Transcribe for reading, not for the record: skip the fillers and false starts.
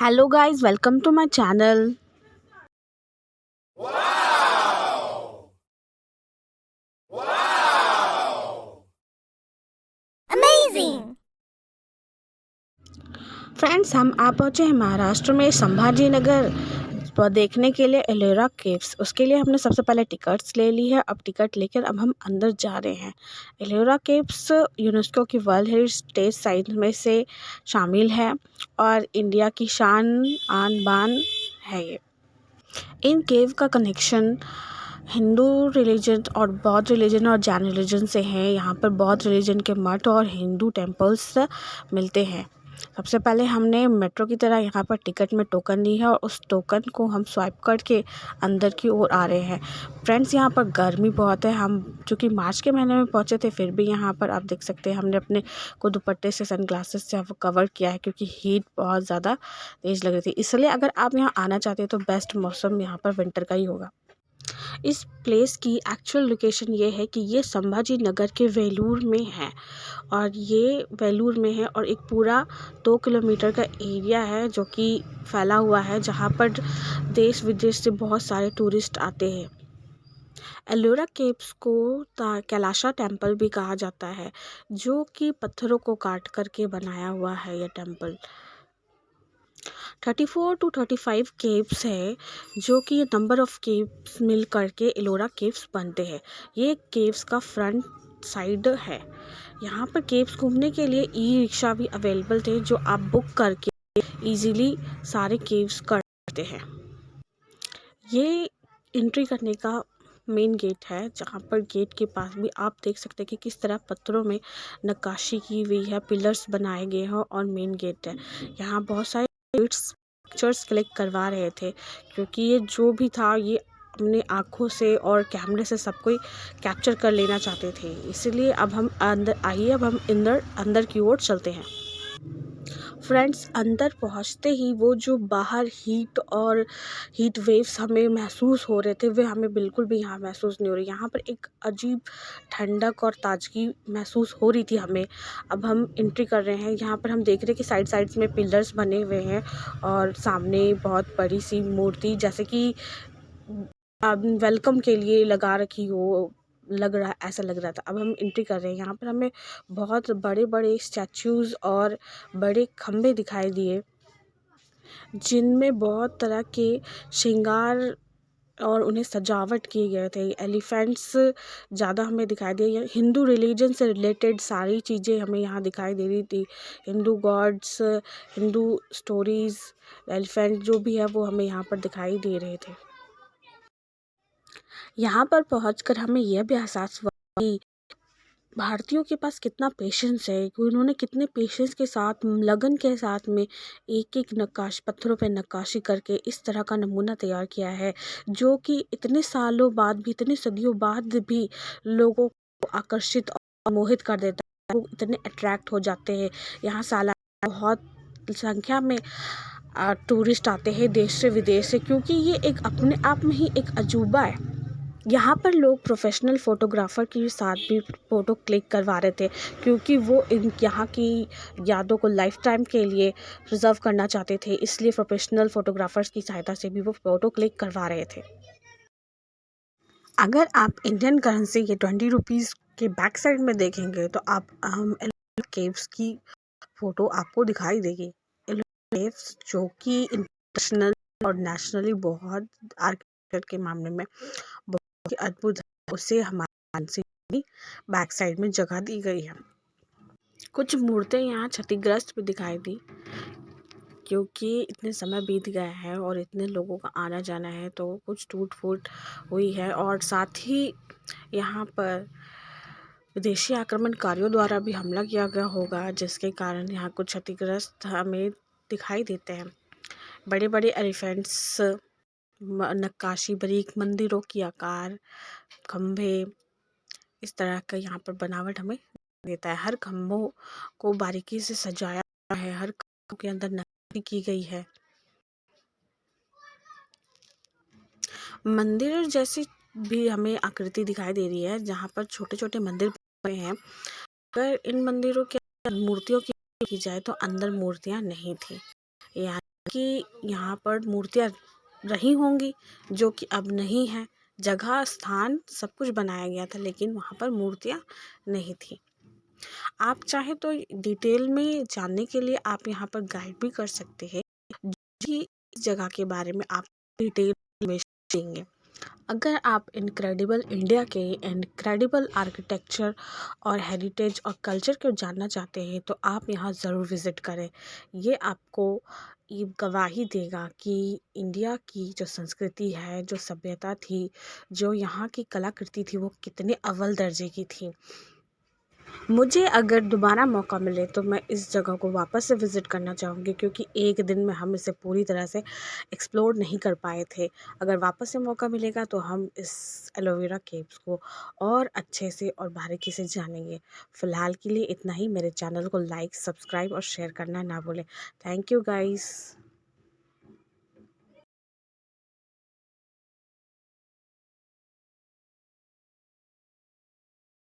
Hello guys, welcome to my channel. Amazing! Friends, हम आ पहुँचे हैं महाराष्ट्र में संभाजी नगर देखने के लिए एलोरा केव्स। उसके लिए हमने सबसे पहले टिकट्स ले ली है। अब टिकट लेकर अब हम अंदर जा रहे हैं। एलोरा केव्स यूनेस्को की वर्ल्ड हेरिटेज साइट में से शामिल है और इंडिया की शान आन बान है। ये इन केव का कनेक्शन हिंदू रिलीजन और बौद्ध रिलीजन और जैन रिलीजन से है। यहाँ पर बौद्ध रिलीजन के मठ और हिंदू टेम्पल्स मिलते हैं। सबसे पहले हमने मेट्रो की तरह यहाँ पर टिकट में टोकन ली है और उस टोकन को हम स्वाइप करके अंदर की ओर आ रहे हैं। फ्रेंड्स, यहाँ पर गर्मी बहुत है। हम चूँकि मार्च के महीने में पहुँचे थे, फिर भी यहाँ पर आप देख सकते हैं हमने अपने को दुपट्टे से सनग्लासेस से कवर किया है, क्योंकि हीट बहुत ज़्यादा तेज़ लग रही थी। इसलिए अगर आप यहाँ आना चाहते हैं तो बेस्ट मौसम यहाँ पर विंटर का ही होगा। इस प्लेस की एक्चुअल लोकेशन ये है कि ये संभाजी नगर के वेलूर में है और ये वेलूर में है और एक पूरा 2 किलोमीटर का एरिया है जो कि फैला हुआ है, जहाँ पर देश विदेश से बहुत सारे टूरिस्ट आते हैं। एलोरा केव्स को कैलाशा टेम्पल भी कहा जाता है, जो कि पत्थरों को काट करके बनाया हुआ है। यह टेम्पल 34 to 35 केव्स है, जो कि ये नंबर ऑफ केव्स मिल करके एलोरा केव्स बनते हैं। ये केव्स का फ्रंट साइड है। यहाँ पर केव्स घूमने के लिए ई रिक्शा भी अवेलेबल थे, जो आप बुक करके इजीली सारे केव्स कर सकते हैं। ये एंट्री करने का मेन गेट है, जहाँ पर गेट के पास भी आप देख सकते हैं कि किस तरह पत्थरों में नक्काशी की हुई है, पिलर्स बनाए गए हैं और मेन गेट है। यहाँ बहुत सारे पिक्चर्स क्लिक करवा रहे थे, क्योंकि ये जो भी था ये अपने आँखों से और कैमरे से सब कोई कैप्चर कर लेना चाहते थे। इसीलिए अब हम अब हम अंदर की ओर चलते हैं। फ्रेंड्स, अंदर पहुंचते ही वो जो बाहर हीट वेव्स हमें महसूस हो रहे थे, वे हमें बिल्कुल भी यहाँ महसूस नहीं हो रही। यहाँ पर एक अजीब ठंडक और ताजगी महसूस हो रही थी हमें। अब हम एंट्री कर रहे हैं। यहाँ पर हम देख रहे हैं कि साइड्स में पिलर्स बने हुए हैं और सामने बहुत बड़ी सी मूर्ति, जैसे कि वेलकम के लिए लगा रखी हो, ऐसा लग रहा था। अब हम एंट्री कर रहे हैं। यहाँ पर हमें बहुत बड़े बड़े स्टैचूज़ और बड़े खम्भे दिखाई दिए, जिनमें बहुत तरह के श्रृंगार और उन्हें सजावट किए गए थे। एलिफेंट्स ज़्यादा हमें दिखाई दिए। हिंदू रिलीजन से रिलेटेड सारी चीज़ें हमें यहाँ दिखाई दे रही थी। Hindu gods, Hindu stories, elephant जो भी है वो हमें यहाँ पर दिखाई दे रहे थे। यहाँ पर पहुंचकर हमें यह भी एहसास हुआ कि भारतीयों के पास कितना पेशेंस है, कि उन्होंने कितने पेशेंस के साथ, लगन के साथ में एक पत्थरों पे नक्काशी करके इस तरह का नमूना तैयार किया है, जो कि इतने सालों बाद भी, इतने सदियों बाद भी लोगों को आकर्षित और मोहित कर देता है। लोग इतने अट्रैक्ट हो जाते हैं। यहाँ सालाना बहुत संख्या में टूरिस्ट आते हैं देश से विदेश से, क्योंकि ये एक अपने आप में ही एक अजूबा है। यहाँ पर लोग प्रोफेशनल फ़ोटोग्राफ़र के साथ भी फ़ोटो क्लिक करवा रहे थे, क्योंकि वो यहाँ की यादों को लाइफ टाइम के लिए प्रिजर्व करना चाहते थे। इसलिए प्रोफेशनल फ़ोटोग्राफ़र्स की सहायता से भी वो फ़ोटो क्लिक करवा रहे थे। अगर आप इंडियन करेंसी के 20 रुपीज़ के बैक साइड में देखेंगे तो आप केव्स की फ़ोटो आपको दिखाई देगी। केव्स जो कि इंटरनेशनल और नेशनली बहुत आर्किटेक्चर के मामले में बहुत अद्भुत है, उसे हमारे बैक साइड में जगह दी गई है। कुछ मूर्तियाँ यहाँ क्षतिग्रस्त भी दिखाई दी, क्योंकि इतने समय बीत गया है और इतने लोगों का आना जाना है, तो कुछ टूट फूट हुई है। और साथ ही यहाँ पर विदेशी आक्रमणकारियों द्वारा भी हमला किया गया होगा, जिसके कारण यहाँ कुछ क्षतिग्रस्त हमें दिखाई देते हैं। बड़े बड़े एलिफेंट्स, नक्काशी, बारीक मंदिरों की आकार, खंभे, इस तरह का यहाँ पर बनावट हमें देता है। हर खम्भों को बारीकी से सजाया है, हर खम्भों के अंदर नक्काशी की गई है। मंदिर जैसी भी हमें आकृति दिखाई दे रही है, जहाँ पर छोटे छोटे मंदिर बने हैं। अगर इन मंदिरों के मूर्तियों की जाए तो अंदर मूर्तियाँ नहीं थी। यहाँ कि यहाँ पर मूर्तियाँ रही होंगी जो कि अब नहीं है। जगह स्थान सब कुछ बनाया गया था लेकिन वहाँ पर मूर्तियाँ नहीं थी। आप चाहे तो डिटेल में जानने के लिए आप यहाँ पर गाइड भी कर सकते हैं कि इस जगह के बारे में आप डिटेल में देंगे। अगर आप इनक्रेडिबल इंडिया के इनक्रेडिबल आर्किटेक्चर और हेरिटेज और कल्चर को जानना चाहते हैं तो आप यहाँ ज़रूर विज़िट करें। ये आपको ये गवाही देगा कि इंडिया की जो संस्कृति है, जो सभ्यता थी, जो यहाँ की कलाकृति थी, वो कितने अव्वल दर्जे की थी। मुझे अगर दोबारा मौका मिले तो मैं इस जगह को वापस से विज़िट करना चाहूँगी, क्योंकि एक दिन में हम इसे पूरी तरह से एक्सप्लोर नहीं कर पाए थे। अगर वापस से मौका मिलेगा तो हम इस एलोवेरा केव्स को और अच्छे से और बारीकी से जानेंगे। फ़िलहाल के लिए इतना ही। मेरे चैनल को लाइक, सब्सक्राइब और शेयर करना ना भूलें। Thank you guys.